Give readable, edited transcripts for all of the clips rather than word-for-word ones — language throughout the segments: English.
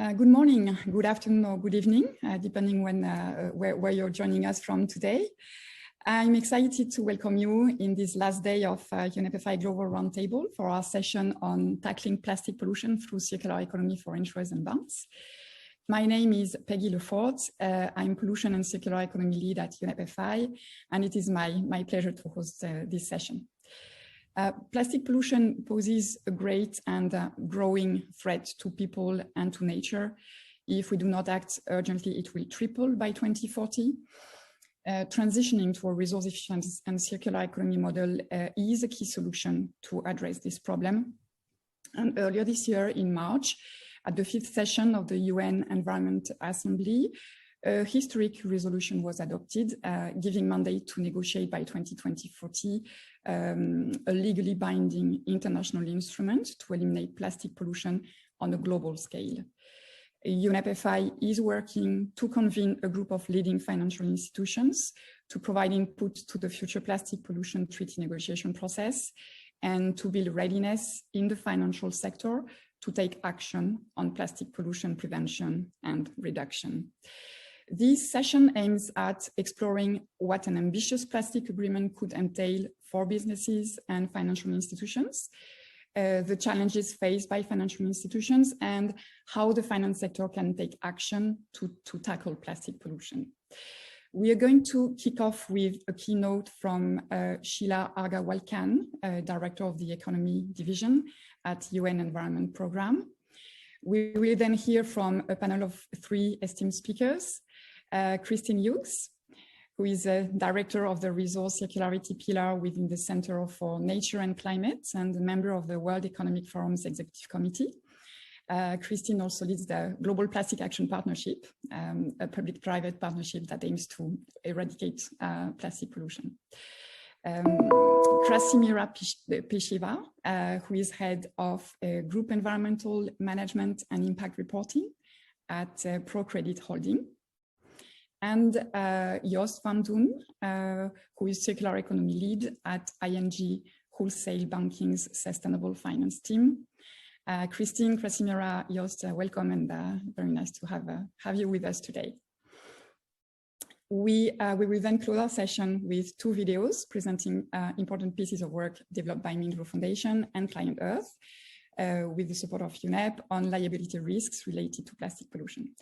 Good morning, good afternoon, or good evening, depending when where you're joining us from today. I'm excited to welcome you in this last day of UNEP Global Roundtable for our session on tackling plastic pollution through circular economy for insurers and banks. My name is Peggy Lefort. I'm Pollution and Circular Economy Lead at UNEP, and it is my pleasure to host this session. Plastic pollution poses a great and growing threat to people and to nature. If we do not act urgently, it will triple by 2040. Transitioning to a resource efficient and circular economy model is a key solution to address this problem. And earlier this year, in March, at the 5th session of the UN Environment Assembly, a historic resolution was adopted, giving mandate to negotiate by 2040 a legally binding international instrument to eliminate plastic pollution on a global scale. UNEP is working to convene a group of leading financial institutions to provide input to the future plastic pollution treaty negotiation process and to build readiness in the financial sector to take action on plastic pollution prevention and reduction. This session aims at exploring what an ambitious plastic agreement could entail for businesses and financial institutions, the challenges faced by financial institutions, and how the finance sector can take action to tackle plastic pollution. We are going to kick off with a keynote from Sheila Aggarwal-Khan, Director of the Economy Division at UN Environment Programme. We will then hear from a panel of 3 esteemed speakers. Kristin Hughes, who is a director of the Resource Circularity Pillar within the Center for Nature and Climate and a member of the World Economic Forum's Executive Committee. Kristin also leads the Global Plastic Action Partnership, a public-private partnership that aims to eradicate plastic pollution. Krassimira Peicheva, who is head of Group Environmental Management and Impact Reporting at ProCredit Holding. And Joost van Doen, who is Circular Economy Lead at ING Wholesale Banking's Sustainable Finance Team. Kristin, Krassimira, Joost, welcome, and very nice to have you with us today. We will then close our session with 2 videos presenting important pieces of work developed by Minderoo Foundation and ClientEarth with the support of UNEP on liability risks related to plastic pollution.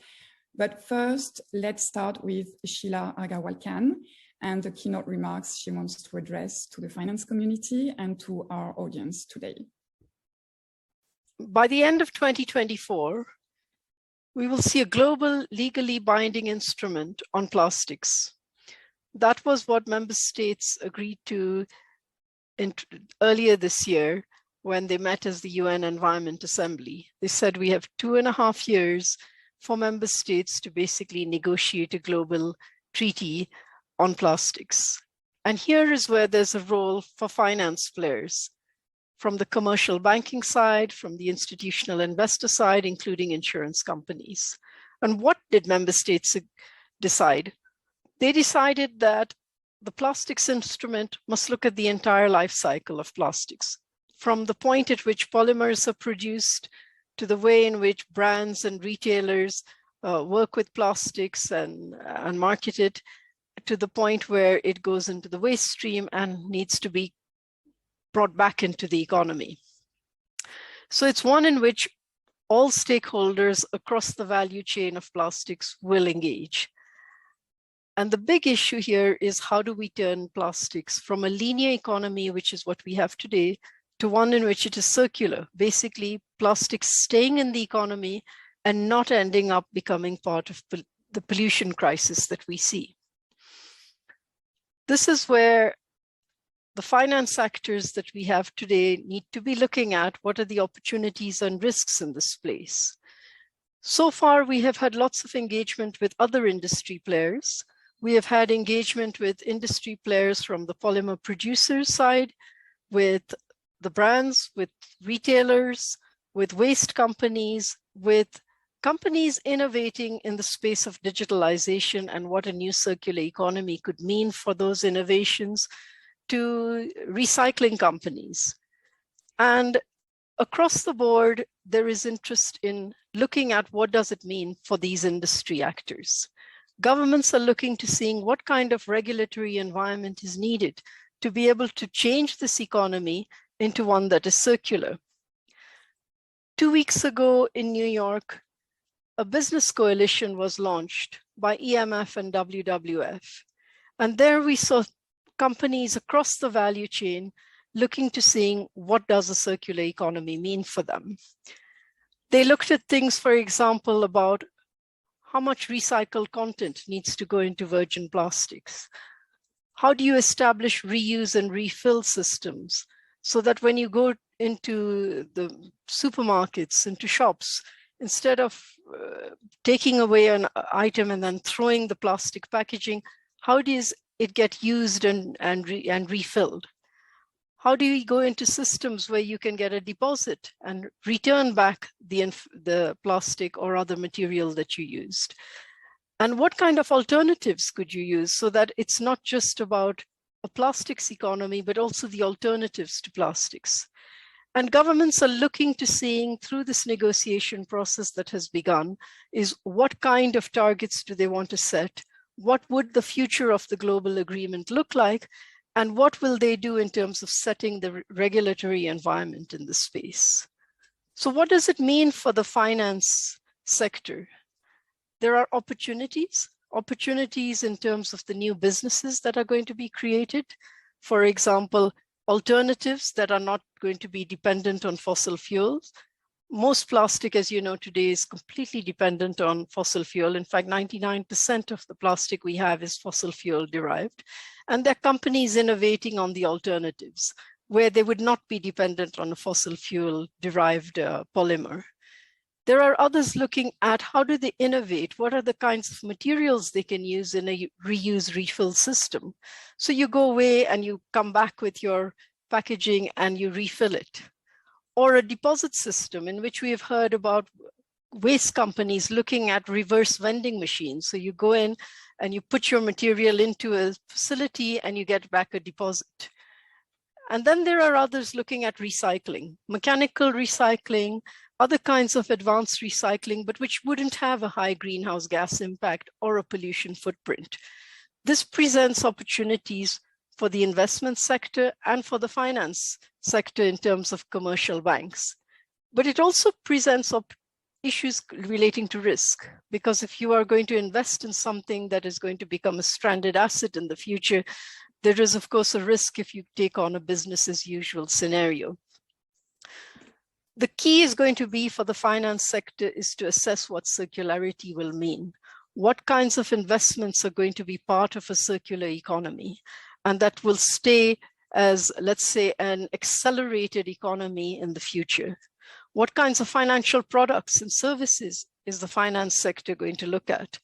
But first, let's start with Sheila Aggarwal-Khan and the keynote remarks she wants to address to the finance community and to our audience today. By the end of 2024, we will see a global legally binding instrument on plastics. That was what member states agreed to earlier this year when they met as the UN Environment Assembly. They said we have 2.5 years for member states to basically negotiate a global treaty on plastics. And here is where there's a role for finance players from the commercial banking side, from the institutional investor side, including insurance companies. And what did member states decide? They decided that the plastics instrument must look at the entire life cycle of plastics, from the point at which polymers are produced to the way in which brands and retailers work with plastics and market it, to the point where it goes into the waste stream and needs to be brought back into the economy. So it's one in which all stakeholders across the value chain of plastics will engage. And the big issue here is, how do we turn plastics from a linear economy, which is what we have today, to one in which it is circular, basically plastics staying in the economy and not ending up becoming part of the pollution crisis that we see. This is where the finance actors that we have today need to be looking at what are the opportunities and risks in this place. So far, we have had lots of engagement with other industry players. We have had engagement with industry players from the polymer producers side, with the brands, with retailers, with waste companies, with companies innovating in the space of digitalization and what a new circular economy could mean for those innovations, to recycling companies. And across the board, there is interest in looking at what does it mean for these industry actors. Governments are looking to seeing what kind of regulatory environment is needed to be able to change this economy into one that is circular. 2 weeks ago in New York, a business coalition was launched by EMF and WWF. And there we saw companies across the value chain looking to seeing what does a circular economy mean for them. They looked at things, for example, about how much recycled content needs to go into virgin plastics. How do you establish reuse and refill systems so that when you go into the supermarkets, into shops, instead of taking away an item and then throwing the plastic packaging, how does it get used and refilled? How do you go into systems where you can get a deposit and return back the plastic or other material that you used? And what kind of alternatives could you use so that it's not just about a plastics economy, but also the alternatives to plastics? And governments are looking to seeing through this negotiation process that has begun is what kind of targets do they want to set? What would the future of the global agreement look like? And what will they do in terms of setting the regulatory environment in this space? So what does it mean for the finance sector? There are opportunities in terms of the new businesses that are going to be created. For example, alternatives that are not going to be dependent on fossil fuels. Most plastic, as you know, today is completely dependent on fossil fuel. In fact, 99% of the plastic we have is fossil fuel derived. And there are companies innovating on the alternatives where they would not be dependent on a fossil fuel derived polymer. There are others looking at how do they innovate? What are the kinds of materials they can use in a reuse refill system? So you go away and you come back with your packaging and you refill it. Or a deposit system in which we have heard about waste companies looking at reverse vending machines. So you go in and you put your material into a facility and you get back a deposit. And then there are others looking at recycling, mechanical recycling, other kinds of advanced recycling, but which wouldn't have a high greenhouse gas impact or a pollution footprint. This presents opportunities for the investment sector and for the finance sector in terms of commercial banks. But it also presents issues relating to risk, because if you are going to invest in something that is going to become a stranded asset in the future, there is of course a risk if you take on a business as usual scenario. The key is going to be for the finance sector is to assess what circularity will mean. What kinds of investments are going to be part of a circular economy? And that will stay as, let's say, an accelerated economy in the future. What kinds of financial products and services is the finance sector going to look at?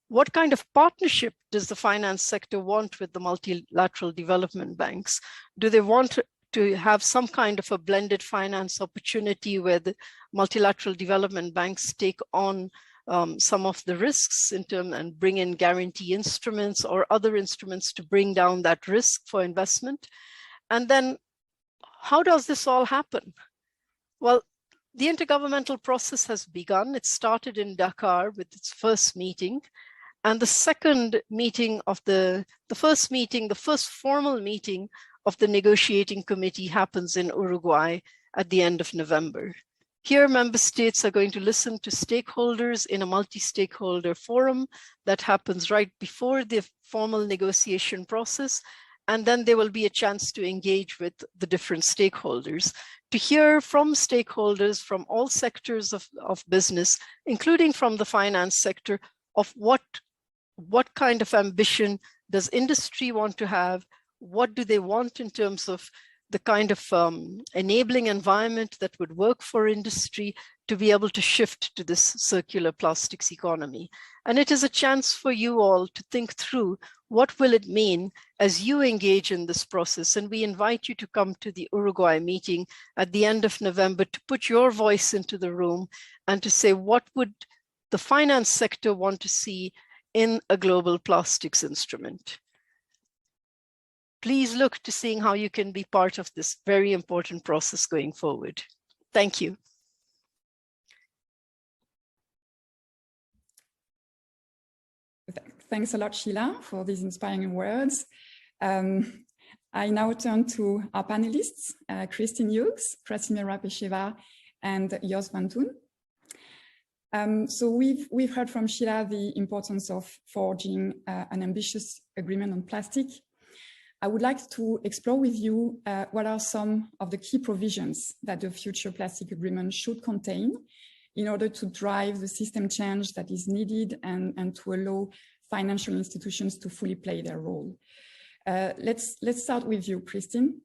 What kind of partnership does the finance sector want with the multilateral development banks? Do they want to have some kind of a blended finance opportunity where the multilateral development banks take on some of the risks in terms and bring in guarantee instruments or other instruments to bring down that risk for investment? And then how does this all happen? Well, the intergovernmental process has begun. It started in Dakar with its first meeting. And the second meeting of the first formal meeting of the negotiating committee happens in Uruguay at the end of November. Here, member states are going to listen to stakeholders in a multi-stakeholder forum that happens right before the formal negotiation process. And then there will be a chance to engage with the different stakeholders, to hear from stakeholders from all sectors of business, including from the finance sector, of what kind of ambition does industry want to have? What do they want in terms of the kind of enabling environment that would work for industry to be able to shift to this circular plastics economy? And it is a chance for you all to think through what will it mean as you engage in this process. And we invite you to come to the Uruguay meeting at the end of November to put your voice into the room and to say, what would the finance sector want to see in a global plastics instrument? Please look to seeing how you can be part of this very important process going forward. Thank you. Thanks a lot, Sheila, for these inspiring words. I now turn to our panelists, Kristin, Hughes, Krassimira, Peicheva, and Joost van Toen. So we've heard from Sheila the importance of forging an ambitious agreement on plastic. I would like to explore with you what are some of the key provisions that the future plastic agreement should contain in order to drive the system change that is needed and to allow financial institutions to fully play their role. Let's start with you, Kristin.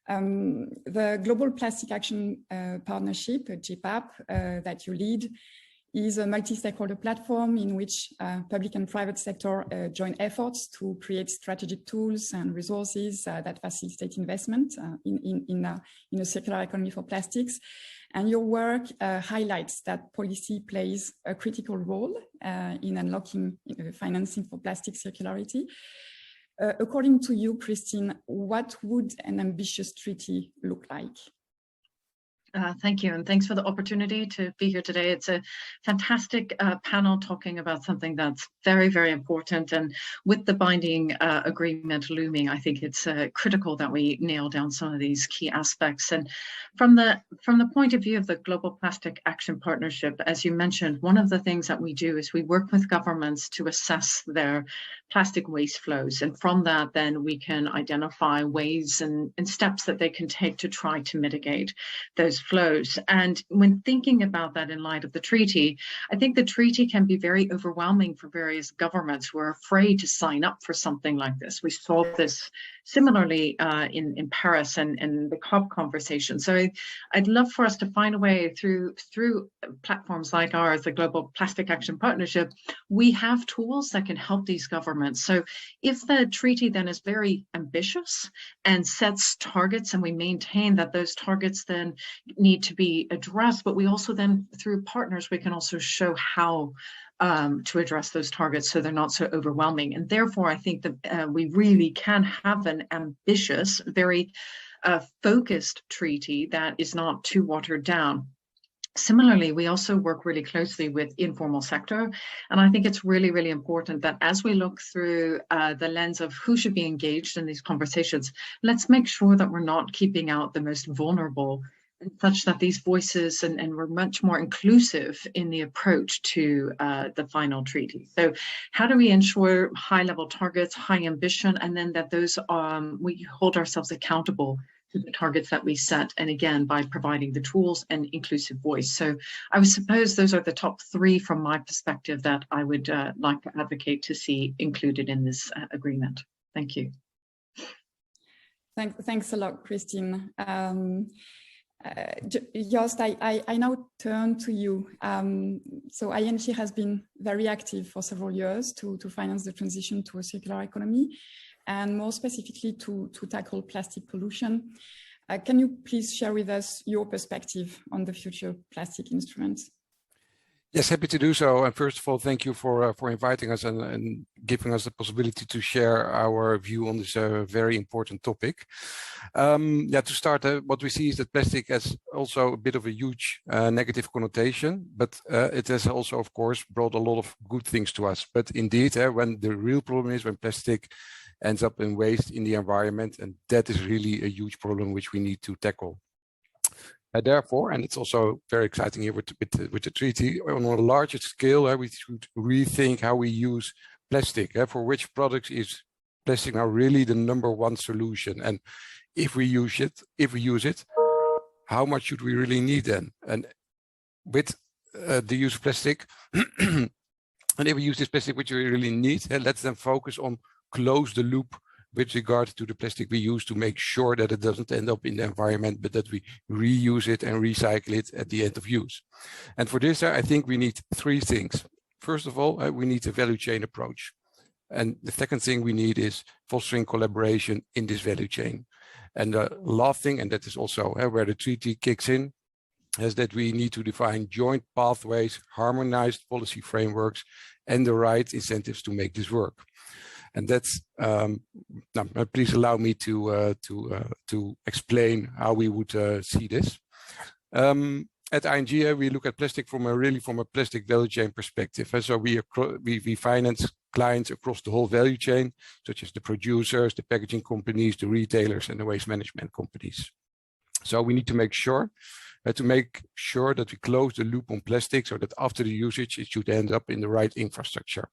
The Global Plastic Action Partnership, GPAP, that you lead, is a multi-stakeholder platform in which public and private sector join efforts to create strategic tools and resources that facilitate investment in a circular economy for plastics. And your work highlights that policy plays a critical role in unlocking financing for plastic circularity. According to you, Kristin, what would an ambitious treaty look like? Thank you, and thanks for the opportunity to be here today. It's a fantastic panel talking about something that's very, very important. And with the binding agreement looming, I think it's critical that we nail down some of these key aspects. And from the point of view of the Global Plastic Action Partnership, as you mentioned, one of the things that we do is we work with governments to assess their plastic waste flows. And from that, then we can identify ways and steps that they can take to try to mitigate those flows. And when thinking about that in light of the treaty, I think the treaty can be very overwhelming for various governments who are afraid to sign up for something like this. We saw this similarly in Paris and the COP conversation. So I'd love for us to find a way through platforms like ours, the Global Plastic Action Partnership. We have tools that can help these governments. So if the treaty then is very ambitious and sets targets, and we maintain that those targets then need to be addressed, but we also then, through partners, we can also show how to address those targets so they're not so overwhelming. And therefore, I think that we really can have an ambitious, very focused treaty that is not too watered down. Similarly, we also work really closely with informal sector. And I think it's really, really important that as we look through the lens of who should be engaged in these conversations, let's make sure that we're not keeping out the most vulnerable, such that these voices and we're much more inclusive in the approach to the final treaty. So how do we ensure high-level targets, high ambition, and then that those we hold ourselves accountable to the targets that we set, and again, by providing the tools and inclusive voice. So I would suppose those are the top three from my perspective that I would like to advocate to see included in this agreement. Thank you. Thanks a lot, Kristin. Joost, I now turn to you. So ING has been very active for several years to finance the transition to a circular economy, and more specifically to tackle plastic pollution. Can you please share with us your perspective on the future plastic instruments? Yes, happy to do so. And first of all, thank you for inviting us and giving us the possibility to share our view on this very important topic. To start, what we see is that plastic has also a bit of a huge negative connotation, but it has also, of course, brought a lot of good things to us. But indeed, when the real problem is when plastic ends up in waste in the environment, and that is really a huge problem which we need to tackle. Therefore, and it's also very exciting here with the treaty, on a larger scale, we should rethink how we use plastic. For which products is plastic now really the #1 solution? And if we use it, how much should we really need then? And with the use of plastic, and if we use this plastic which we really need, let's then focus on close the loop with regard to the plastic we use to make sure that it doesn't end up in the environment, but that we reuse it and recycle it at the end of use. And for this, I think we need three things. First of all, we need a value chain approach. And the second thing we need is fostering collaboration in this value chain. And the last thing, and that is also where the treaty kicks in, is that we need to define joint pathways, harmonized policy frameworks, and the right incentives to make this work. And that's, please allow me to explain how we would see this. At ING, we look at plastic from a plastic value chain perspective. And so we finance clients across the whole value chain, such as the producers, the packaging companies, the retailers, and the waste management companies. So we need to make sure that we close the loop on plastic, so that after the usage, it should end up in the right infrastructure,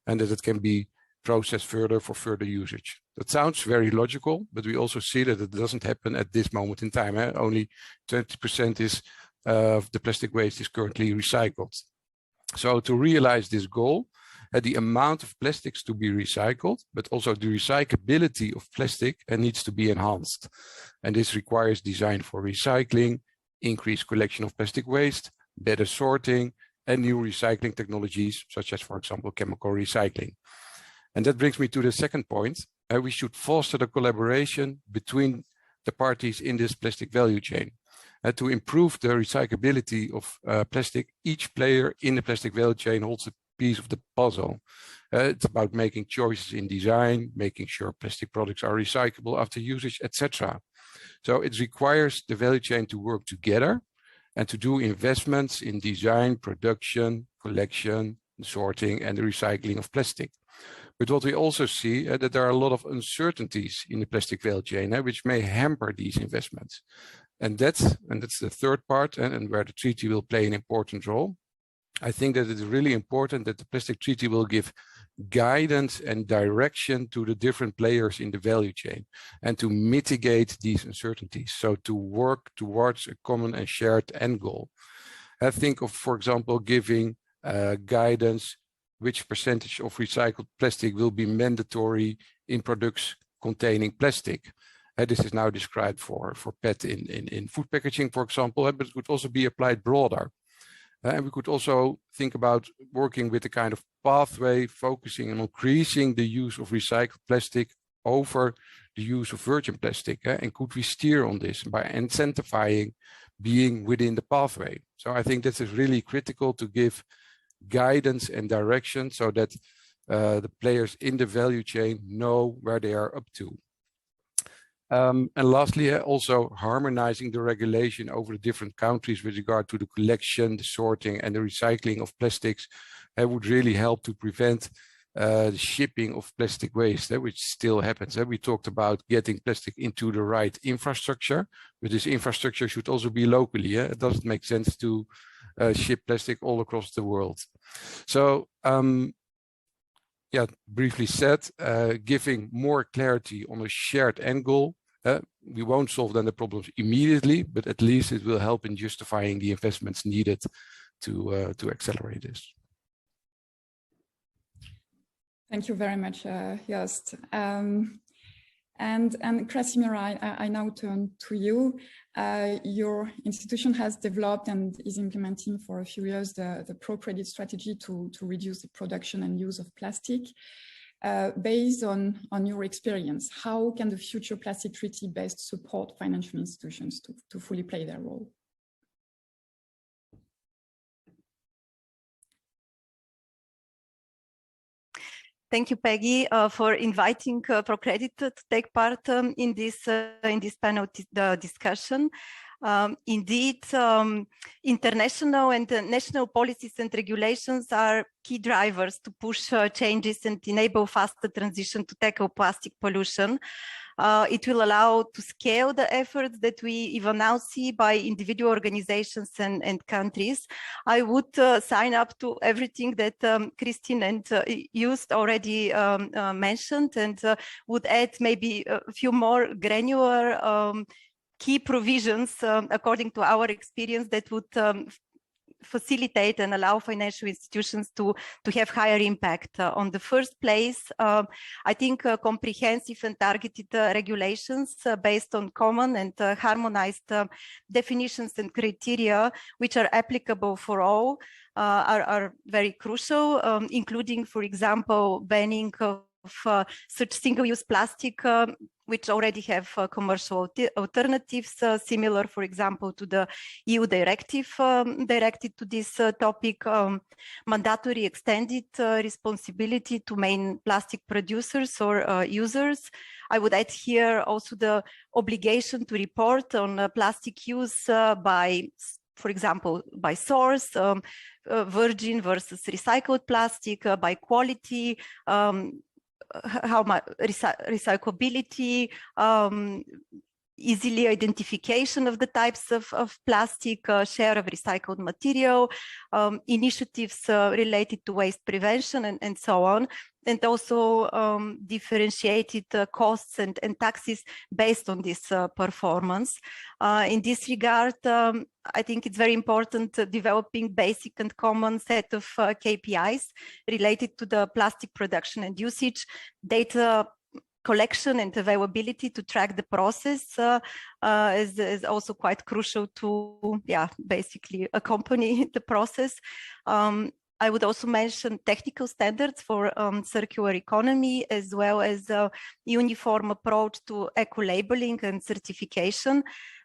and that it can be processed further for further usage. That sounds very logical, but we also see that it doesn't happen at this moment in time. Only 20% of the plastic waste is currently recycled. So to realize this goal, the amount of plastics to be recycled, but also the recyclability of plastic needs to be enhanced. And this requires design for recycling, increased collection of plastic waste, better sorting, and new recycling technologies, such as, for example, chemical recycling. And that brings me to the second point. We should foster the collaboration between the parties in this plastic value chain. To improve the recyclability of plastic, each player in the plastic value chain holds a piece of the puzzle. It's about making choices in design, making sure plastic products are recyclable after usage, etc. So it requires the value chain to work together and to do investments in design, production, collection, sorting, and the recycling of plastic. But what we also see that there are a lot of uncertainties in the plastic value chain, which may hamper these investments. And that's the third part, and where the treaty will play an important role. I think that it's really important that the plastic treaty will give guidance and direction to the different players in the value chain and to mitigate these uncertainties. So to work towards a common and shared end goal. I think of, for example, giving guidance which percentage of recycled plastic will be mandatory in products containing plastic. This is now described for PET in food packaging, for example, but it could also be applied broader. And we could also think about working with a kind of pathway focusing on increasing the use of recycled plastic over the use of virgin plastic. And could we steer on this by incentivizing being within the pathway? So I think this is really critical to give guidance and direction so that the players in the value chain know where they are up to. And lastly, also harmonizing the regulation over the different countries with regard to the collection, the sorting, and the recycling of plastics would really help to prevent the shipping of plastic waste, which still happens. We talked about getting plastic into the right infrastructure, but this infrastructure should also be locally. It doesn't make sense to ship plastic all across the world. So, briefly said, giving more clarity on a shared end goal. We won't solve then the problems immediately, but at least it will help in justifying the investments needed to accelerate this. Thank you very much, Joost. And Krassimira, I now turn to you. Your institution has developed and is implementing for a few years the ProCredit strategy to reduce the production and use of plastic. Based on your experience, how can the future plastic treaty best support financial institutions to fully play their role? Thank you, Peggy, for inviting ProCredit to take part in this panel discussion. Indeed, international and national policies and regulations are key drivers to push changes and enable faster transition to tackle plastic pollution. It will allow to scale the efforts that we even now see by individual organizations and countries. I would sign up to everything that Kristin and Joost already mentioned, and would add maybe a few more granular key provisions according to our experience that would facilitate and allow financial institutions to have higher impact. On the first place, I think comprehensive and targeted regulations based on common and harmonized definitions and criteria which are applicable for all are very crucial, including, for example, banning of such single-use plastic which already have commercial alternatives, similar, for example, to the EU directive directed to this topic, mandatory extended responsibility to main plastic producers or users. I would add here also the obligation to report on plastic use by, for example, by source, virgin versus recycled plastic, by quality, how much recyclability, easily identification of the types of plastic, share of recycled material, initiatives related to waste prevention, and so on. And also differentiated costs and taxes based on this performance. In this regard, I think it's very important developing basic and common set of KPIs related to the plastic production and usage, data collection and availability to track the process is also quite crucial to, basically accompany the process. I would also mention technical standards for circular economy, as well as a uniform approach to eco-labeling and certification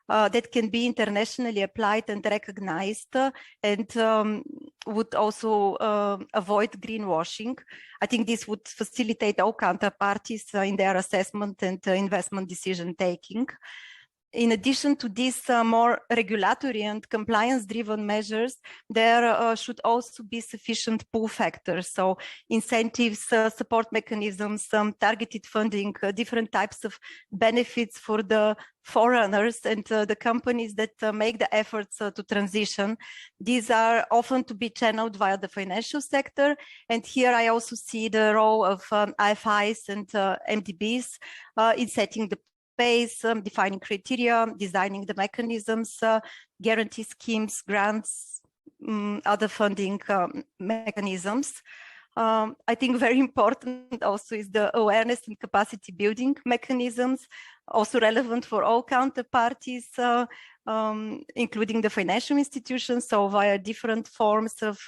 that can be internationally applied and recognized, and would also avoid greenwashing. I think this would facilitate all counterparties in their assessment and investment decision taking. In addition to these more regulatory and compliance-driven measures, there should also be sufficient pull factors. So incentives, support mechanisms, targeted funding, different types of benefits for the forerunners and the companies that make the efforts to transition. These are often to be channeled via the financial sector. And here I also see the role of IFIs and MDBs in setting the pace, defining criteria, designing the mechanisms, guarantee schemes, grants, other funding mechanisms. I think very important also is the awareness and capacity building mechanisms, also relevant for all counterparties, including the financial institutions, so via different forms of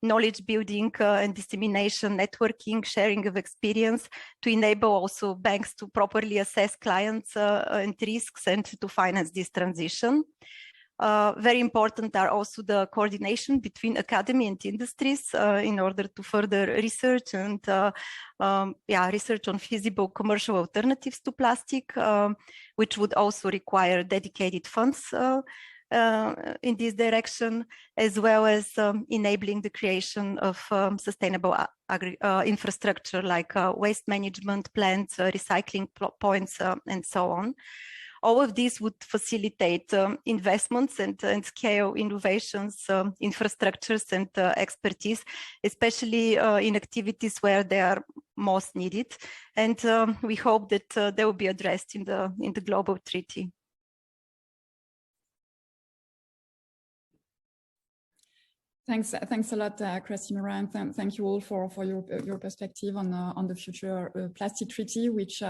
knowledge building and dissemination, networking, sharing of experience, to enable also banks to properly assess clients and risks and to finance this transition. Very important are also the coordination between academy and industries in order to further research and research on feasible commercial alternatives to plastic, which would also require dedicated funds in this direction, as well as enabling the creation of sustainable infrastructure like waste management plants, recycling points, and so on. All of these would facilitate investments and scale innovations, infrastructures, and expertise, especially in activities where they are most needed. And we hope that they will be addressed in the global treaty. Thanks a lot, Krassimira, and thank you all for your perspective on the future plastic treaty, which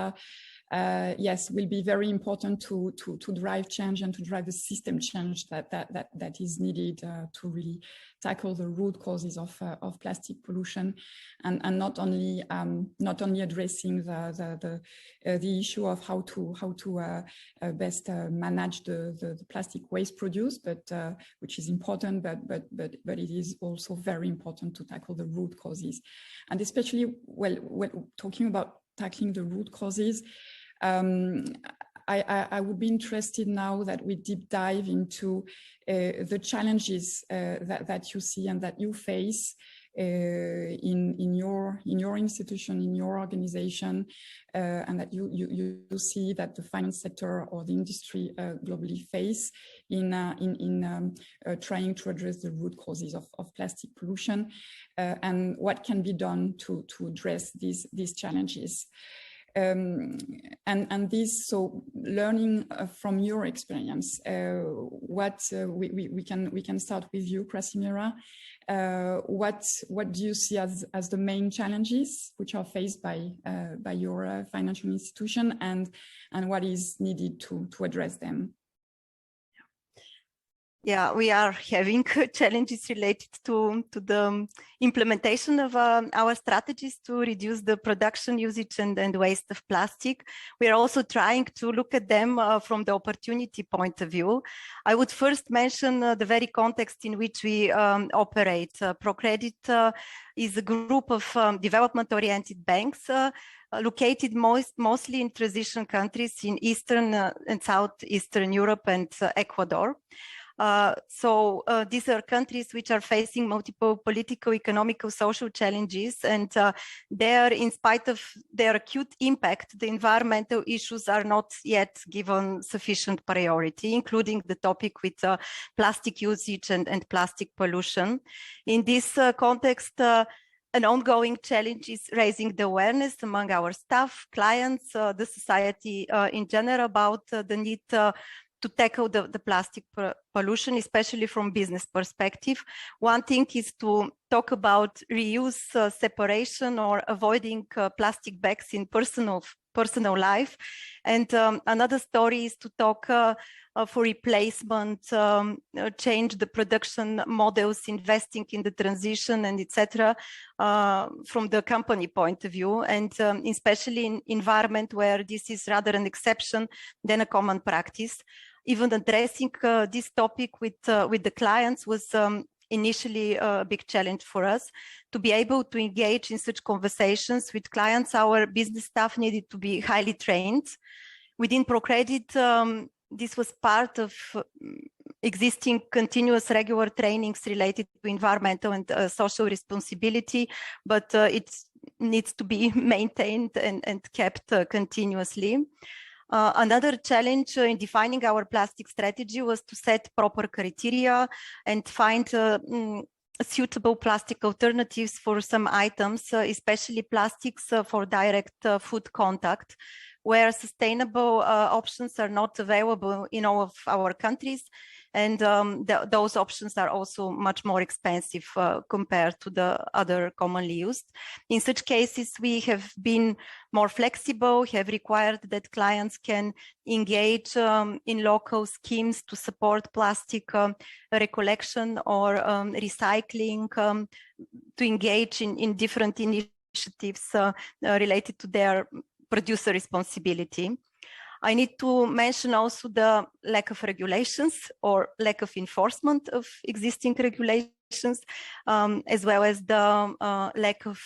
yes, will be very important to drive change and to drive the system change that is needed to really tackle the root causes of plastic pollution, and not only addressing the issue of how to best manage the plastic waste produced, but which is important, but it is also very important to tackle the root causes, and especially when talking about tackling the root causes. I would be interested now that we deep dive into the challenges that you see and that you face in your institution, in your organization, and that you see that the finance sector or the industry globally face in trying to address the root causes of plastic pollution, and what can be done to address these challenges. And this, so learning from your experience, what we can start with you, Krassimira. What do you see as the main challenges which are faced by your financial institution, and what is needed to address them? Yeah, we are having challenges related to the implementation of our strategies to reduce the production usage and waste of plastic. We are also trying to look at them from the opportunity point of view. I would first mention the very context in which we operate. ProCredit is a group of development-oriented banks located mostly in transition countries in Eastern and Southeastern Europe and Ecuador. These are countries which are facing multiple political, economical, social challenges, and there, in spite of their acute impact, the environmental issues are not yet given sufficient priority, including the topic with plastic usage and plastic pollution. In this context, an ongoing challenge is raising the awareness among our staff, clients, the society in general about the need to tackle the plastic pollution, especially from business perspective. One thing is to talk about reuse, separation, or avoiding plastic bags in personal life. And another story is to talk for replacement, change the production models, investing in the transition, and etc. From the company point of view, and especially in environment where this is rather an exception than a common practice. Even addressing this topic with the clients was initially a big challenge for us. To be able to engage in such conversations with clients, our business staff needed to be highly trained. Within ProCredit, this was part of existing continuous regular trainings related to environmental and social responsibility, but it needs to be maintained and kept continuously. Another challenge in defining our plastic strategy was to set proper criteria and find suitable plastic alternatives for some items, especially plastics for direct food contact, where sustainable options are not available in all of our countries. And those options are also much more expensive compared to the other commonly used. In such cases, we have been more flexible, have required that clients can engage in local schemes to support plastic recollection or recycling, to engage in different initiatives related to their producer responsibility. I need to mention also the lack of regulations or lack of enforcement of existing regulations, as well as the lack of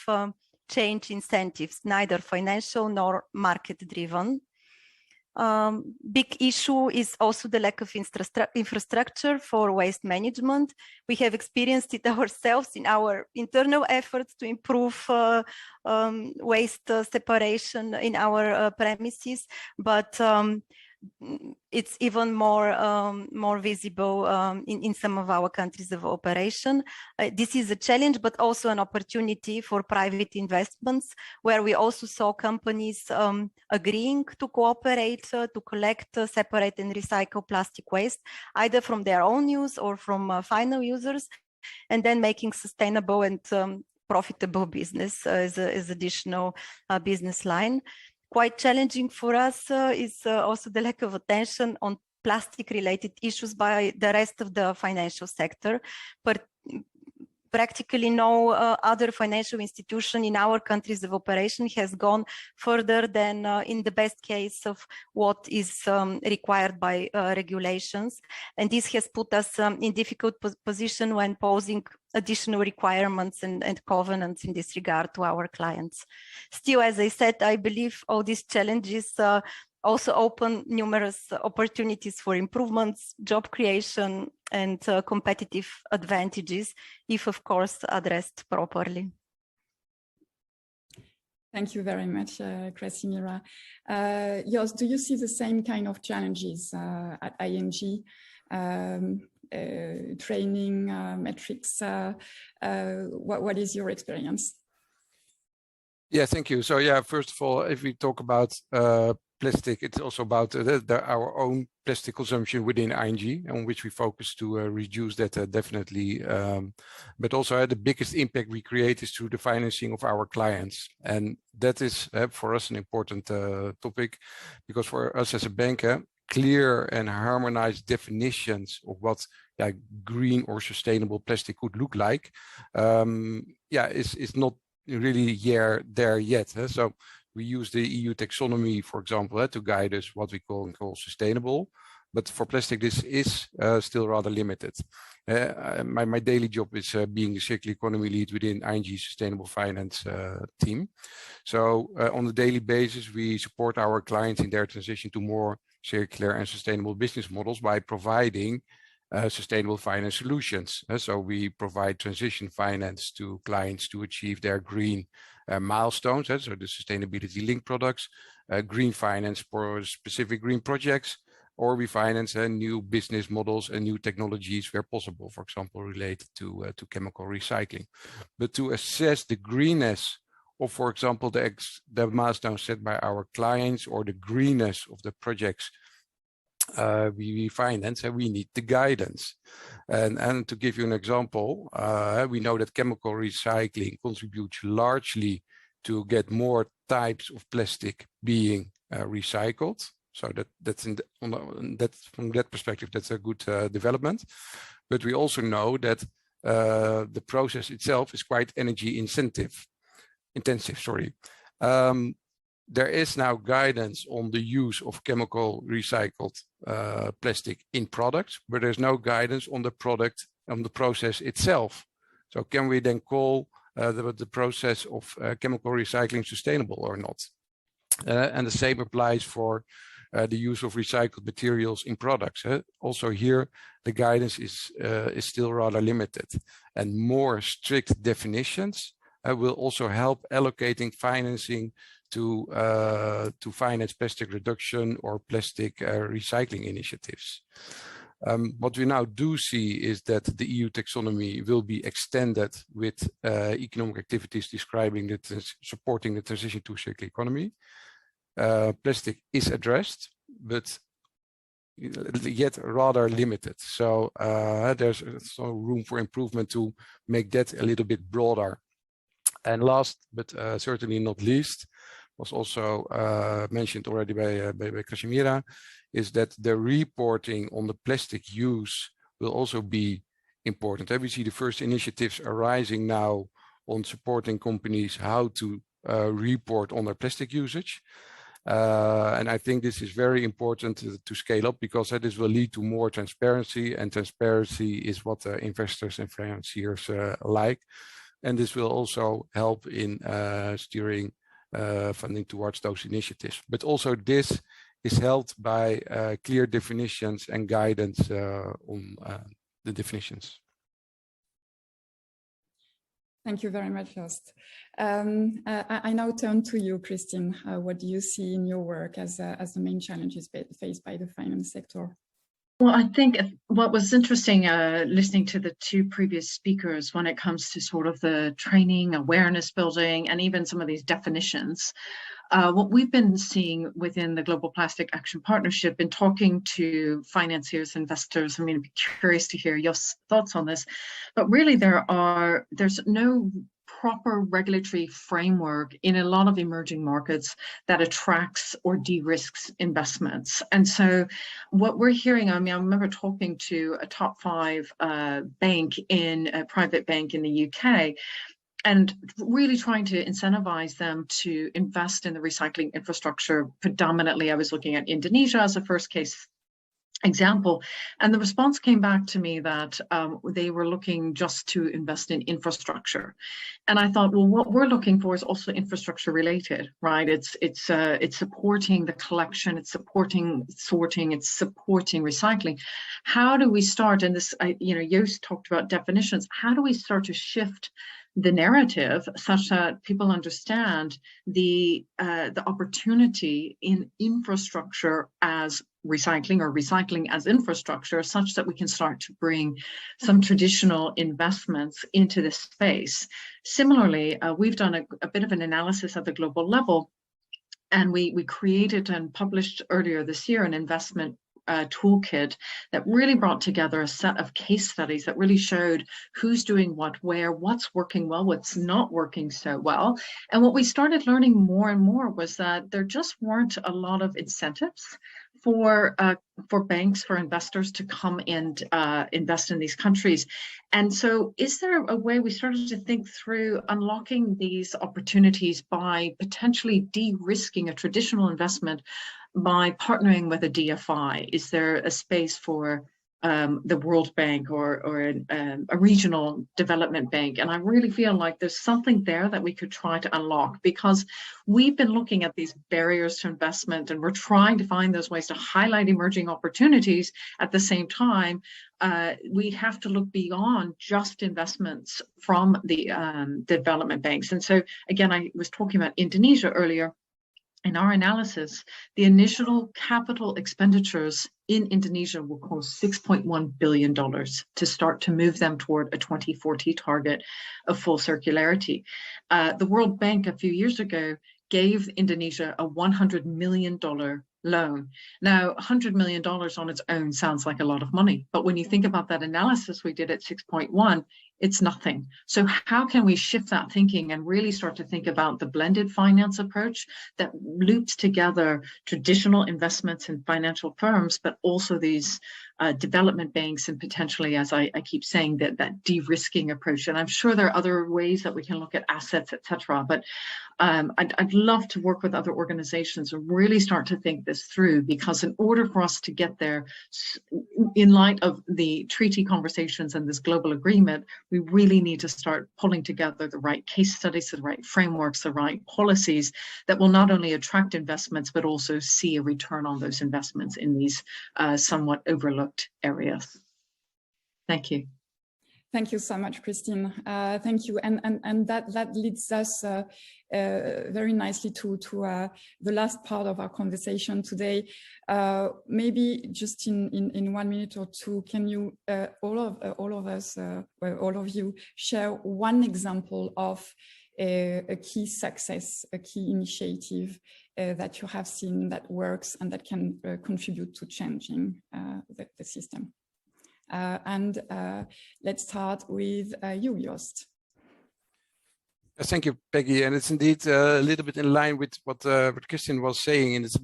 change incentives, neither financial nor market-driven. Big issue is also the lack of infrastructure for waste management. We have experienced it ourselves in our internal efforts to improve waste separation in our premises, but it's even more visible in some of our countries of operation. This is a challenge, but also an opportunity for private investments, where we also saw companies agreeing to cooperate to collect, separate, and recycle plastic waste, either from their own use or from final users, and then making sustainable and profitable business as additional business line. Quite challenging for us is also the lack of attention on plastic-related issues by the rest of the financial sector. But practically no other financial institution in our countries of operation has gone further than in the best case of what is required by regulations. And this has put us in difficult position when posing additional requirements and covenants in this regard to our clients. Still, as I said, I believe all these challenges also open numerous opportunities for improvements, job creation, and competitive advantages, if of course addressed properly. Thank you very much, Krassimira. Joost, do you see the same kind of challenges at ING? Training, metrics, what is your experience? Yeah, thank you. So yeah, first of all, if we talk about plastic, it's also about our own plastic consumption within ING, on which we focus to reduce that definitely. But also the biggest impact we create is through the financing of our clients. And that is for us an important topic, because for us as a bank, clear and harmonized definitions of what green or sustainable plastic could look like, is not really there yet. So we use the EU taxonomy, for example, to guide us what we call sustainable. But for plastic, this is still rather limited. My daily job is being a circular economy lead within ING's sustainable finance team. So on a daily basis, we support our clients in their transition to more circular and sustainable business models by providing sustainable finance solutions. So we provide transition finance to clients to achieve their green milestones, so the sustainability linked products, green finance for specific green projects, or we finance new business models and new technologies where possible, for example, related to chemical recycling. But to assess the greenness of, for example, the milestones set by our clients or the greenness of the projects we finance, we need the guidance. And to give you an example, we know that chemical recycling contributes largely to get more types of plastic being recycled. So that's from that perspective, that's a good development. But we also know that the process itself is quite energy intensive. There is now guidance on the use of chemical recycled plastic in products, but there's no guidance on the product, on the process itself. So can we then call the process of chemical recycling sustainable or not? And the same applies for the use of recycled materials in products. Also here, the guidance is still rather limited, and more strict definitions will also help allocating financing to finance plastic reduction or plastic recycling initiatives. What we now do see is that the EU taxonomy will be extended with economic activities describing supporting the transition to a circular economy. Plastic is addressed, but yet rather limited. So there's also room for improvement to make that a little bit broader. And last, but certainly not least, was also mentioned already by Krassimira, is that the reporting on the plastic use will also be important. We see the first initiatives arising now on supporting companies how to report on their plastic usage. And I think this is very important to scale up, because this will lead to more transparency, and transparency is what investors and financiers like. And this will also help in steering funding towards those initiatives. But also this is helped by clear definitions and guidance on the definitions. Thank you very much, Joost. I now turn to you, Kristin. What do you see in your work as the main challenges faced by the finance sector? Well, I think what was interesting listening to the two previous speakers when it comes to sort of the training, awareness building, and even some of these definitions, what we've been seeing within the Global Plastic Action Partnership, in talking to financiers, investors, I mean, I'd be curious to hear your thoughts on this, but really there's no proper regulatory framework in a lot of emerging markets that attracts or de-risks investments. And so what we're hearing, I mean, I remember talking to a top 5 bank in a private bank in the UK, and really trying to incentivize them to invest in the recycling infrastructure. Predominantly, I was looking at Indonesia as a first case example. And the response came back to me that they were looking just to invest in infrastructure. And I thought, well, what we're looking for is also infrastructure related, right? It's supporting the collection, it's supporting sorting, it's supporting recycling. How do we start? And this, Joost talked about definitions. How do we start to shift the narrative such that people understand the opportunity in infrastructure as recycling, or recycling as infrastructure, such that we can start to bring some traditional investments into this space. Similarly, we've done a bit of an analysis at the global level, and we created and published earlier this year an investment toolkit that really brought together a set of case studies that really showed who's doing what, where, what's working well, what's not working so well. And what we started learning more and more was that there just weren't a lot of incentives for banks, for investors to come and invest in these countries. And so is there a way we started to think through unlocking these opportunities by potentially de-risking a traditional investment by partnering with a DFI? Is there a space for the World Bank or a regional development bank? And I really feel like there's something there that we could try to unlock, because we've been looking at these barriers to investment and we're trying to find those ways to highlight emerging opportunities. At the same time, we have to look beyond just investments from the development banks. And so again, I was talking about Indonesia earlier. In our analysis, the initial capital expenditures in Indonesia will cost $6.1 billion to start to move them toward a 2040 target of full circularity. The World Bank a few years ago gave Indonesia a $100 million loan. Now, $100 million on its own sounds like a lot of money, but when you think about that analysis we did at 6.1, it's nothing. So how can we shift that thinking and really start to think about the blended finance approach that loops together traditional investments in financial firms, but also these development banks and potentially, as I keep saying, that de-risking approach. And I'm sure there are other ways that we can look at assets, etc. But I'd love to work with other organizations and really start to think this through, because in order for us to get there, in light of the treaty conversations and this global agreement, we really need to start pulling together the right case studies, the right frameworks, the right policies that will not only attract investments, but also see a return on those investments in these somewhat overlooked areas. Thank you. Thank you so much, Kristin. Thank you. And that leads us very nicely to the last part of our conversation today. Maybe just in 1 minute or two, can you, all of us, all of you, share one example of a key success, a key initiative that you have seen that works and that can contribute to changing the system? Let's start with you, Joost. Thank you, Peggy. And it's indeed a little bit in line with what Kristin was saying, and it's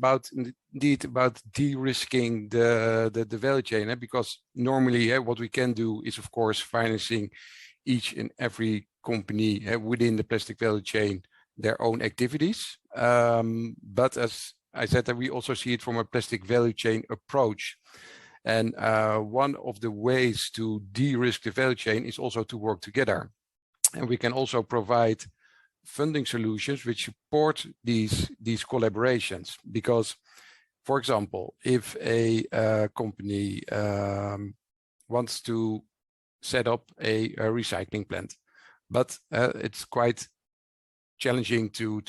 indeed about de-risking the value chain. Because normally what we can do is, of course, financing each and every company within the plastic value chain their own activities. But as I said, that we also see it from a plastic value chain approach. And one of the ways to de-risk the value chain is also to work together. And we can also provide funding solutions which support these collaborations. Because, for example, if a company wants to set up a recycling plant, but it's quite challenging to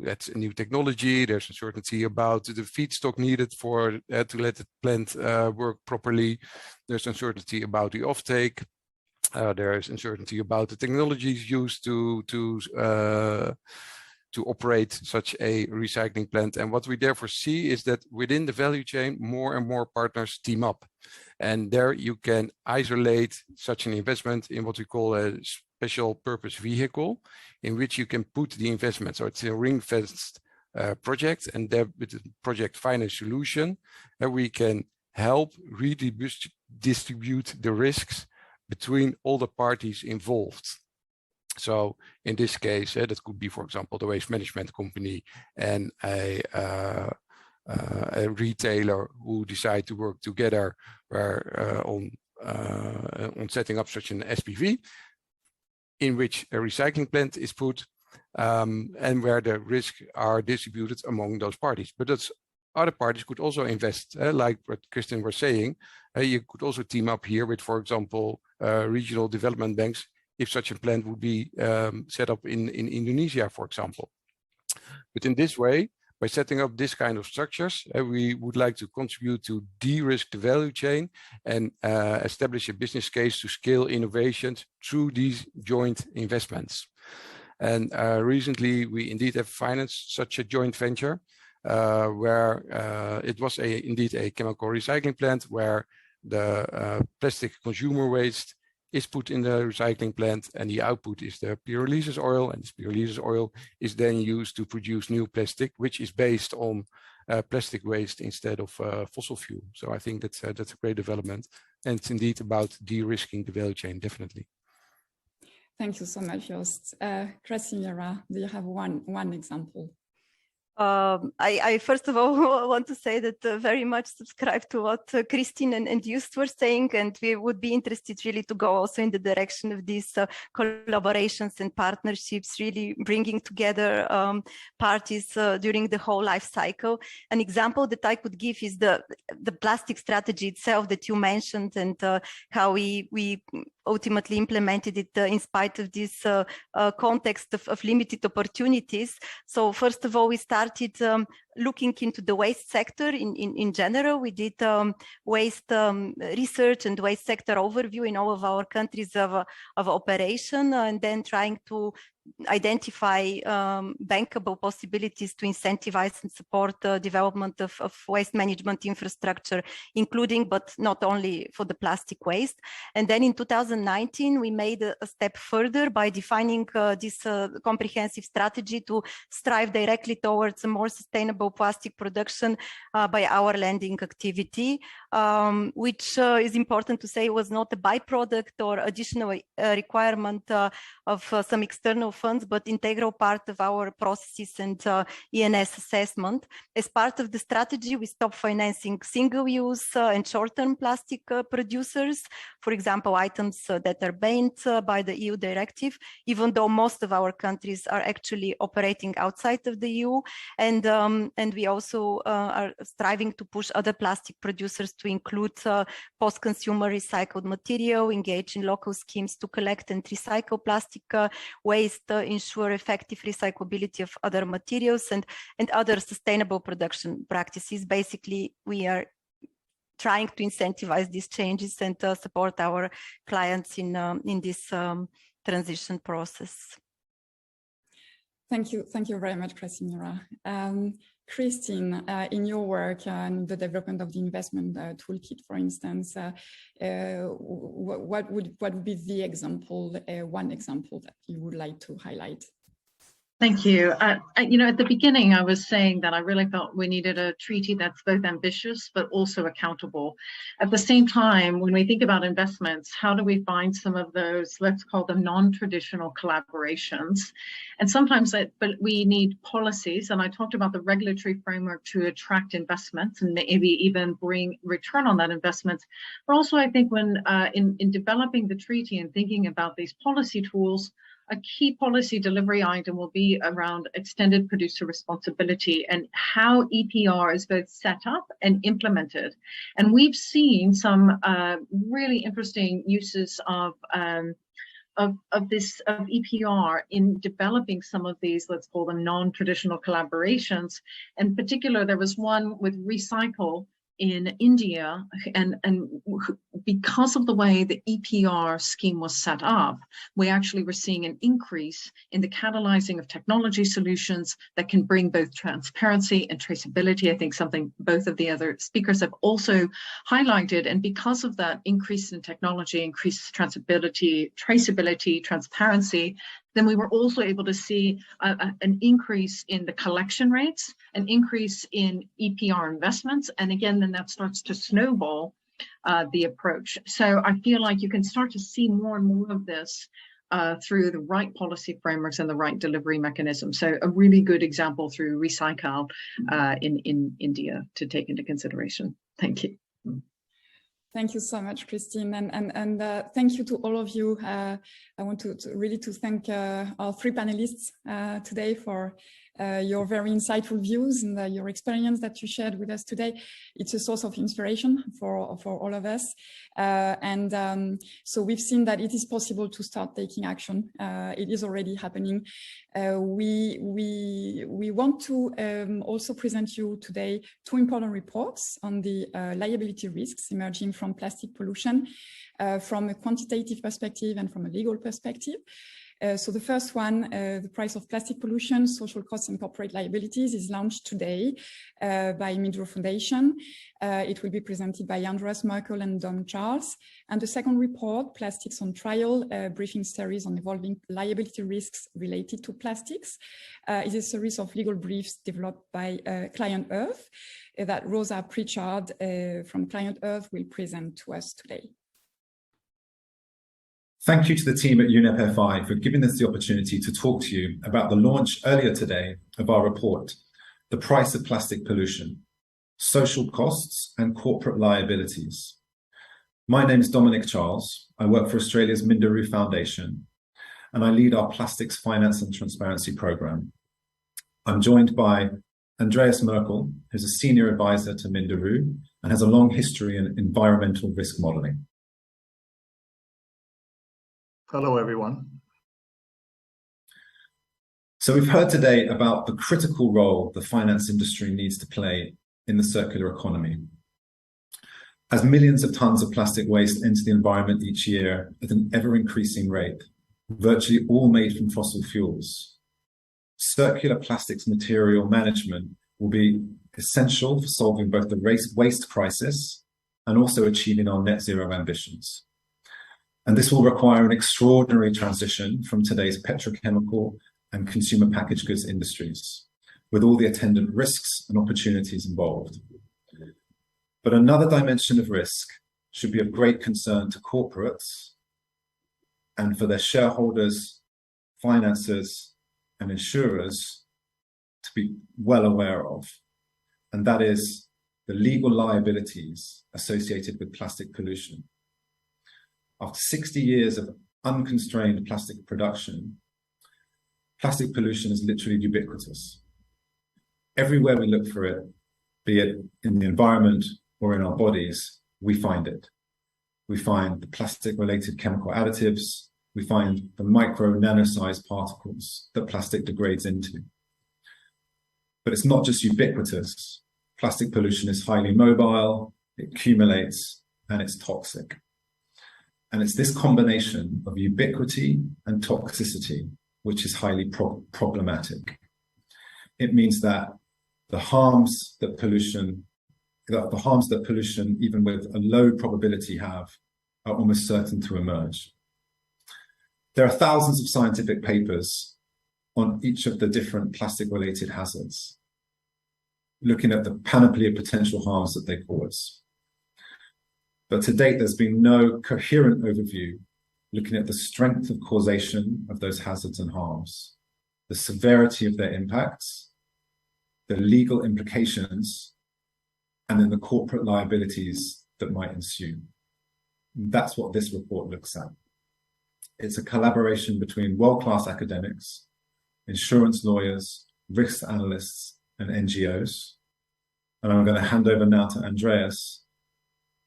that's a new technology. There's uncertainty about the feedstock needed for to let the plant work properly. There's uncertainty about the offtake. There's uncertainty about the technologies used to operate such a recycling plant. And what we therefore see is that within the value chain, more and more partners team up. And there you can isolate such an investment in what we call a special purpose vehicle, in which you can put the investment. So it's a ring-fenced project, and there with the project finance solution, we can help redistribute the risks between all the parties involved. So in this case, that could be, for example, the waste management company and a retailer who decide to work together on setting up such an SPV, in which a recycling plant is put, and where the risks are distributed among those parties. But that's, other parties could also invest, like what Kristin was saying. You could also team up here with, for example, regional development banks, if such a plant would be set up in Indonesia, for example. But in this way, by setting up this kind of structures, we would like to contribute to de-risk the value chain and establish a business case to scale innovations through these joint investments. And recently, we indeed have financed such a joint venture where it was indeed a chemical recycling plant where the plastic consumer waste is put in the recycling plant, and the output is the pyrolysis oil, and this pyrolysis oil is then used to produce new plastic, which is based on plastic waste instead of fossil fuel. So I think that's a great development, and it's indeed about de-risking the value chain, definitely. Thank you so much, Joost. Krassimira, do you have one example? I first of all want to say that very much subscribe to what Kristin and Joost were saying, and we would be interested really to go also in the direction of these collaborations and partnerships, really bringing together parties during the whole life cycle. An example that I could give is the plastic strategy itself that you mentioned, and how we ultimately implemented it in spite of this context of limited opportunities. So first of all, we started looking into the waste sector in general. We did waste research and waste sector overview in all of our countries of operation, and then trying to identify bankable possibilities to incentivize and support the development of waste management infrastructure, including but not only for the plastic waste. And then in 2019, we made a step further by defining this comprehensive strategy to strive directly towards a more sustainable plastic production by our lending activity, which is important to say was not a byproduct or additional requirement of some external funds, but integral part of our processes and ENS assessment. As part of the strategy, we stopped financing single-use and short-term plastic producers, for example, items that are banned by the EU directive, even though most of our countries are actually operating outside of the EU. And we also are striving to push other plastic producers to include post-consumer recycled material, engage in local schemes to collect and recycle plastic waste, ensure effective recyclability of other materials, and other sustainable production practices. Basically, we are trying to incentivize these changes and support our clients in this transition process. Thank you very much, Krassimira. Kristin, in your work and the development of the investment toolkit, for instance, what would be the example, one example that you would like to highlight? Thank you. You know, at the beginning, I was saying that I really felt we needed a treaty that's both ambitious but also accountable. At the same time, when we think about investments, how do we find some of those, let's call them non-traditional collaborations? And sometimes but we need policies, and I talked about the regulatory framework to attract investments and maybe even bring return on that investment. But also, I think when in developing the treaty and thinking about these policy tools, a key policy delivery item will be around extended producer responsibility and how EPR is both set up and implemented. And we've seen some really interesting uses of EPR in developing some of these, let's call them non-traditional collaborations. In particular, there was one with Recycle in India, and because of the way the EPR scheme was set up, we actually were seeing an increase in the catalyzing of technology solutions that can bring both transparency and traceability. I think something both of the other speakers have also highlighted. And because of that increase in technology, increased traceability, transparency, then we were also able to see an increase in the collection rates, an increase in EPR investments. And again, then that starts to snowball the approach. So I feel like you can start to see more and more of this through the right policy frameworks and the right delivery mechanism. So a really good example through Recycle in India to take into consideration. Thank you. Thank you so much, Kristin, and thank you to all of you. I want to really thank our three panelists today for your very insightful views and your experience that you shared with us today. It's a source of inspiration for all of us. So we've seen that it is possible to start taking action. It is already happening. We want to also present you today two important reports on the liability risks emerging from plastic pollution from a quantitative perspective and from a legal perspective. So the first one, the price of plastic pollution, social costs and corporate liabilities, is launched today by Minderoo Foundation. It will be presented by Andreas, Merkl and Dom Charles. And the second report, Plastics on Trial, briefing series on evolving liability risks related to plastics, is a series of legal briefs developed by ClientEarth that Rosa Pritchard from ClientEarth will present to us today. Thank you to the team at UNEP FI for giving us the opportunity to talk to you about the launch earlier today of our report, The Price of Plastic Pollution, Social Costs and Corporate Liabilities. My name is Dominic Charles. I work for Australia's Minderoo Foundation, and I lead our Plastics Finance and Transparency Programme. I'm joined by Andreas Merkl, who's a senior advisor to Minderoo and has a long history in environmental risk modelling. Hello, everyone. So we've heard today about the critical role the finance industry needs to play in the circular economy. As millions of tons of plastic waste enter the environment each year at an ever-increasing rate, virtually all made from fossil fuels, circular plastics material management will be essential for solving both the waste crisis and also achieving our net zero ambitions. And this will require an extraordinary transition from today's petrochemical and consumer packaged goods industries, with all the attendant risks and opportunities involved. But another dimension of risk should be of great concern to corporates and for their shareholders, financiers, and insurers to be well aware of, and that is the legal liabilities associated with plastic pollution. After 60 years of unconstrained plastic production, plastic pollution is literally ubiquitous. Everywhere we look for it, be it in the environment or in our bodies, we find it. We find the plastic-related chemical additives, we find the micro nano-sized particles that plastic degrades into. But it's not just ubiquitous. Plastic pollution is highly mobile, it accumulates, and it's toxic. And it's this combination of ubiquity and toxicity which is highly problematic. It means that the harms that pollution, even with a low probability have, are almost certain to emerge. There are thousands of scientific papers on each of the different plastic-related hazards, looking at the panoply of potential harms that they cause. But to date, there's been no coherent overview looking at the strength of causation of those hazards and harms, the severity of their impacts, the legal implications, and then the corporate liabilities that might ensue. That's what this report looks at. It's a collaboration between world-class academics, insurance lawyers, risk analysts, and NGOs. And I'm going to hand over now to Andreas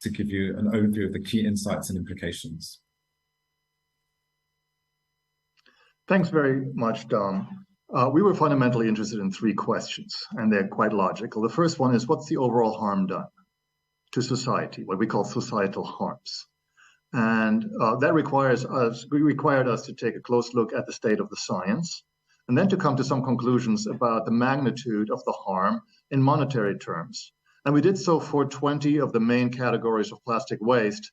to give you an overview of the key insights and implications. Thanks very much, Dom. We were fundamentally interested in three questions, and they're quite logical. The first one is, what's the overall harm done to society, what we call societal harms? And that required us to take a close look at the state of the science, and then to come to some conclusions about the magnitude of the harm in monetary terms. And we did so for 20 of the main categories of plastic waste,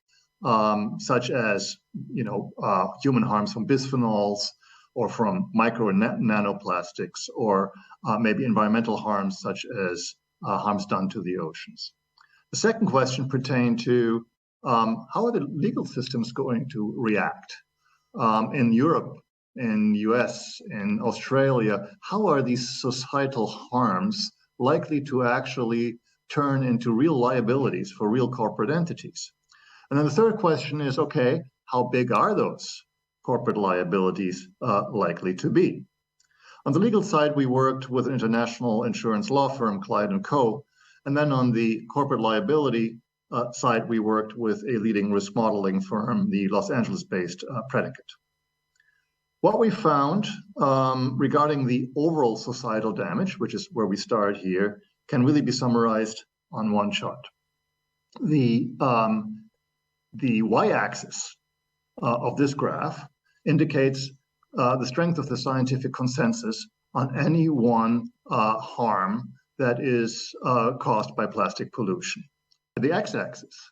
such as human harms from bisphenols, or from micro and nanoplastics, or maybe environmental harms such as harms done to the oceans. The second question pertained to how are the legal systems going to react? In Europe, in US, in Australia, how are these societal harms likely to actually turn into real liabilities for real corporate entities? And then the third question is, okay, how big are those corporate liabilities likely to be? On the legal side, we worked with an international insurance law firm, Clyde & Co. And then on the corporate liability side, we worked with a leading risk modeling firm, the Los Angeles-based Predicate. What we found regarding the overall societal damage, which is where we start here, can really be summarized on one chart. The y-axis of this graph indicates the strength of the scientific consensus on any one harm that is caused by plastic pollution. The x-axis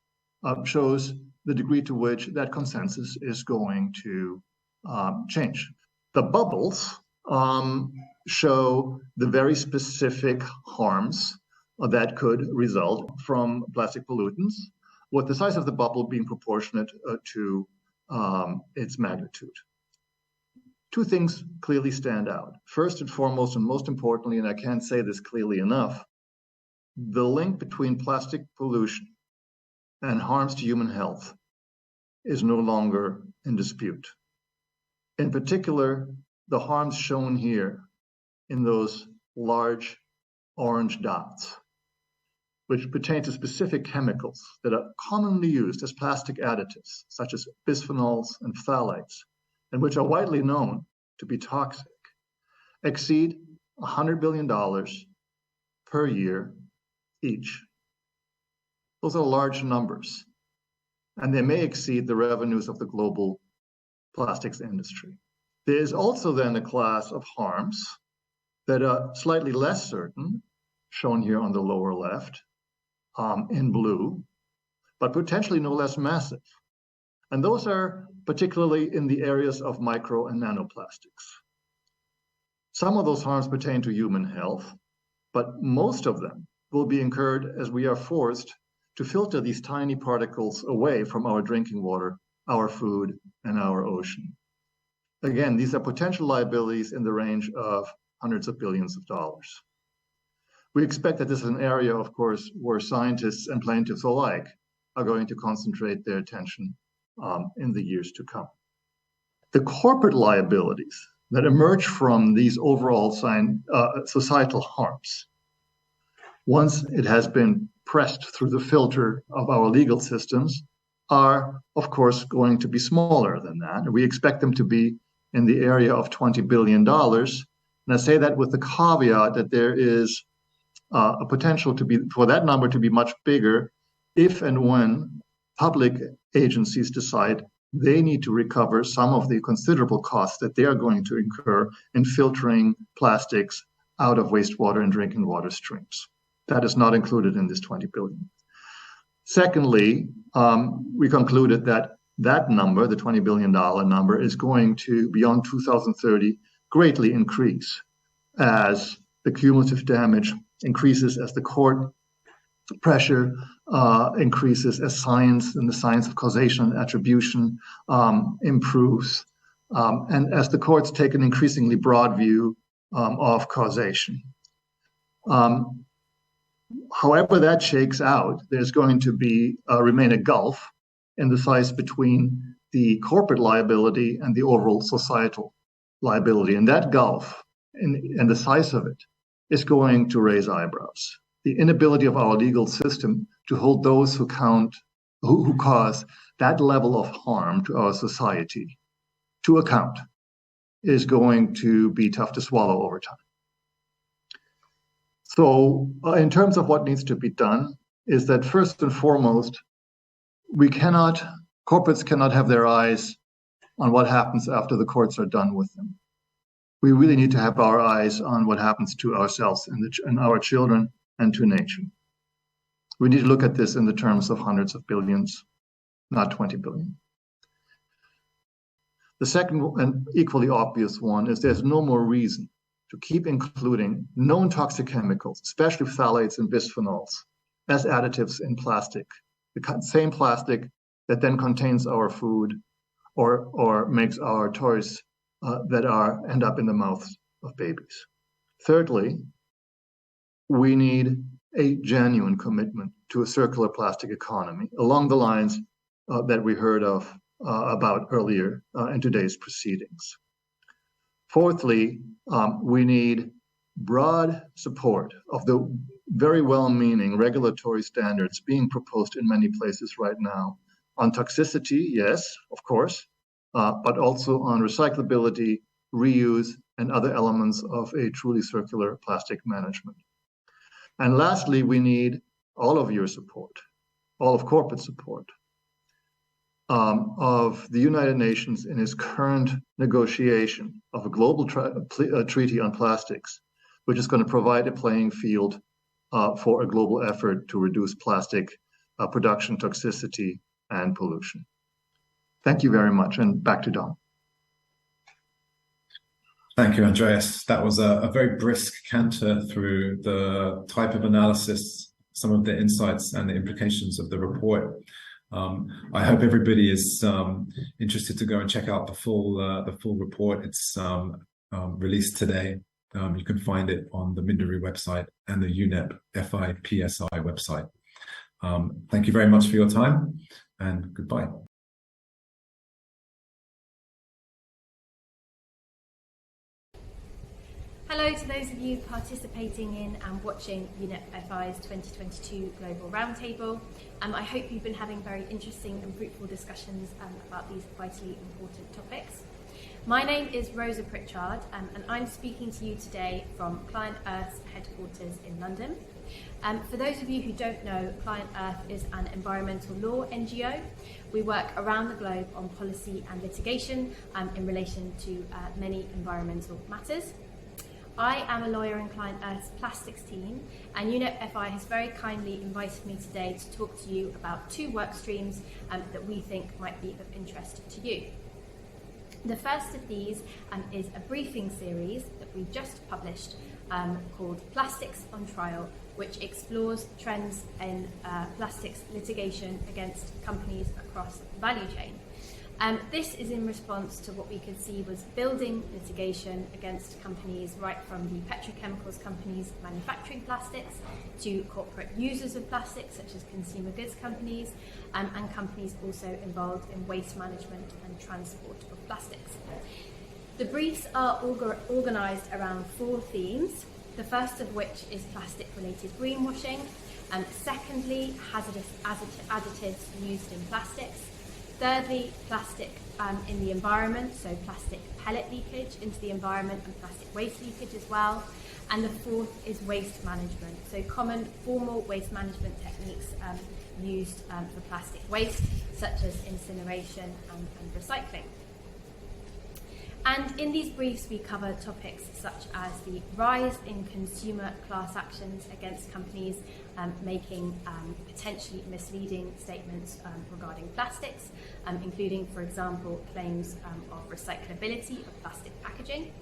shows the degree to which that consensus is going to change. The bubbles show the very specific harms that could result from plastic pollutants, with the size of the bubble being proportionate to its magnitude. Two things clearly stand out. First and foremost, and most importantly, and I can't say this clearly enough, the link between plastic pollution and harms to human health is no longer in dispute. In particular, the harms shown here in those large orange dots, which pertain to specific chemicals that are commonly used as plastic additives, such as bisphenols and phthalates, and which are widely known to be toxic, exceed $100 billion per year each. Those are large numbers, and they may exceed the revenues of the global plastics industry. There is also then a class of harms that are slightly less certain, shown here on the lower left, in blue, but potentially no less massive. And those are particularly in the areas of micro and nanoplastics. Some of those harms pertain to human health, but most of them will be incurred as we are forced to filter these tiny particles away from our drinking water, our food, and our ocean. Again, these are potential liabilities in the range of hundreds of billions of dollars. We expect that this is an area, of course, where scientists and plaintiffs alike are going to concentrate their attention in the years to come. The corporate liabilities that emerge from these overall societal harms, once it has been pressed through the filter of our legal systems, are, of course, going to be smaller than that. We expect them to be in the area of $20 billion. And I say that with the caveat that there is a potential for that number to be much bigger if and when public agencies decide they need to recover some of the considerable costs that they are going to incur in filtering plastics out of wastewater and drinking water streams. That is not included in this 20 billion. Secondly, we concluded that that number, the $20 billion number, is going to, beyond 2030, greatly increase as the cumulative damage increases, as the court pressure increases, as science and the science of causation and attribution improves, and as the courts take an increasingly broad view of causation. However that shakes out, there's going to be remain a gulf in the size between the corporate liability and the overall societal liability. And that gulf and the size of it is going to raise eyebrows. The inability of our legal system to hold those who cause that level of harm to our society to account is going to be tough to swallow over time. So in terms of what needs to be done is that first and foremost, corporates cannot have their eyes on what happens after the courts are done with them. We really need to have our eyes on what happens to ourselves and our children and to nature. We need to look at this in the terms of hundreds of billions, not 20 billion. The second and equally obvious one is there's no more reason to keep including known toxic chemicals, especially phthalates and bisphenols, as additives in plastic, the same plastic that then contains our food or makes our toys that end up in the mouths of babies. Thirdly, we need a genuine commitment to a circular plastic economy along the lines that we heard about earlier in today's proceedings. Fourthly, we need broad support of the very well-meaning regulatory standards being proposed in many places right now on toxicity, yes, of course, but also on recyclability, reuse, and other elements of a truly circular plastic management. And lastly, we need all of your support, all of corporate support, of the United Nations in its current negotiation of a global treaty on plastics, which is going to provide a playing field for a global effort to reduce plastic production toxicity and pollution. Thank you very much, and back to Dom. Thank you, Andreas. That was a very brisk canter through the type of analysis, some of the insights and the implications of the report. I hope everybody is interested to go and check out the full report. It's released today. You can find it on the Minderoo website and the UNEP FIPSI website. Thank you very much for your time, and goodbye. Hello to those of you participating in and watching UNEP FI's 2022 Global Roundtable. I hope you've been having very interesting and fruitful discussions about these vitally important topics. My name is Rosa Pritchard, and I'm speaking to you today from ClientEarth's headquarters in London. For those of you who don't know, ClientEarth is an environmental law NGO. We work around the globe on policy and litigation in relation to many environmental matters. I am a lawyer in ClientEarth's plastics team, and UNEP FI has very kindly invited me today to talk to you about two work streams that we think might be of interest to you. The first of these is a briefing series that we just published called Plastics on Trial, which explores trends in plastics litigation against companies across the value chain. This is in response to what we could see was building litigation against companies right from the petrochemicals companies manufacturing plastics to corporate users of plastics such as consumer goods companies and companies also involved in waste management and transport of plastics. The briefs are organised around four themes, the first of which is plastic-related greenwashing, secondly, hazardous additives used in plastics, thirdly, plastic in the environment, so plastic pellet leakage into the environment and plastic waste leakage as well. And the fourth is waste management, so common formal waste management techniques used for plastic waste, such as incineration and recycling. And in these briefs, we cover topics such as the rise in consumer class actions against companies making potentially misleading statements regarding plastics, including, for example, claims of recyclability of plastic packaging.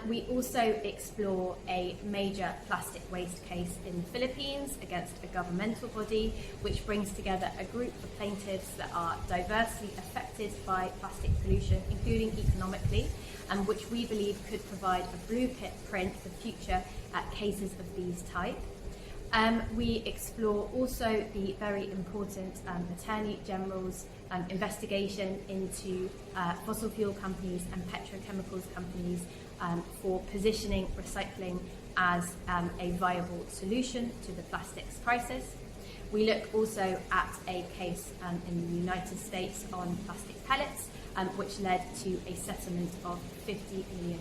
We also explore a major plastic waste case in the Philippines against a governmental body, which brings together a group of plaintiffs that are diversely affected by plastic pollution, including economically, and which we believe could provide a blueprint for future cases of these type. We explore also the very important Attorney General's investigation into fossil fuel companies and petrochemicals companies for positioning recycling as a viable solution to the plastics crisis. We look also at a case in the United States on plastic pellets, which led to a settlement of $50 million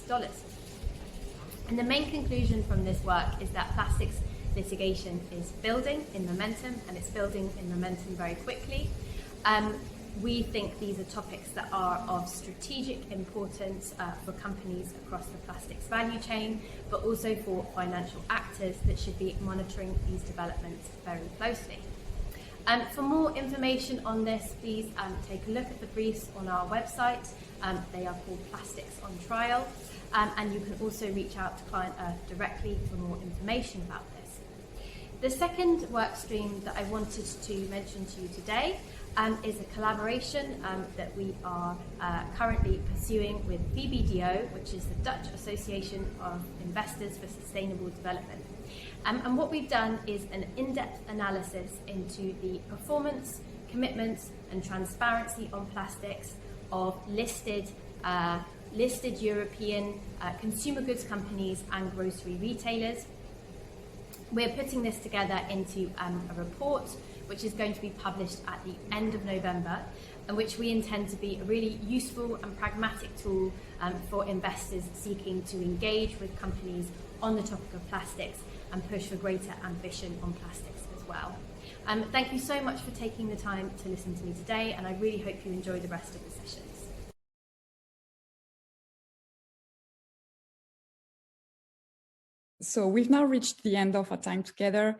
US. And the main conclusion from this work is that plastics litigation is building in momentum, and it's building in momentum very quickly. We think these are topics that are of strategic importance for companies across the plastics value chain, but also for financial actors that should be monitoring these developments very closely. For more information on this, please take a look at the briefs on our website. They are called Plastics on Trial, and you can also reach out to ClientEarth directly for more information about this. The second work stream that I wanted to mention to you today is a collaboration that we are currently pursuing with VBDO, which is the Dutch Association of Investors for Sustainable Development. And what we've done is an in-depth analysis into the performance, commitments and transparency on plastics of listed European consumer goods companies and grocery retailers. We're putting this together into a report which is going to be published at the end of November, and which we intend to be a really useful and pragmatic tool for investors seeking to engage with companies on the topic of plastics and push for greater ambition on plastics as well. Thank you so much for taking the time to listen to me today, and I really hope you enjoy the rest of the sessions. So we've now reached the end of our time together.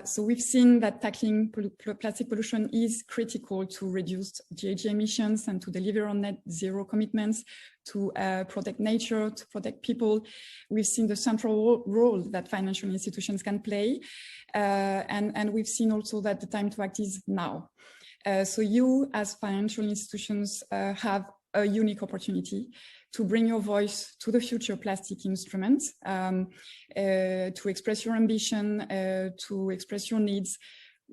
So we've seen that tackling plastic pollution is critical to reduce GHG emissions and to deliver on net zero commitments, to protect nature, to protect people. We've seen the central role that financial institutions can play. And we've seen also that the time to act is now. So you as financial institutions have a unique opportunity to bring your voice to the future plastic instruments, to express your ambition, to express your needs.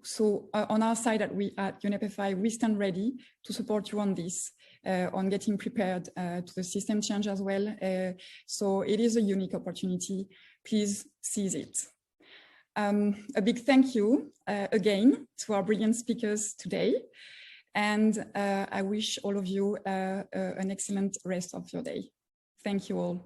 So on our side at UNEP FI, we stand ready to support you on this, on getting prepared to the system change as well. So it is a unique opportunity. Please seize it. A big thank you again to our brilliant speakers today. And I wish all of you an excellent rest of your day. Thank you all.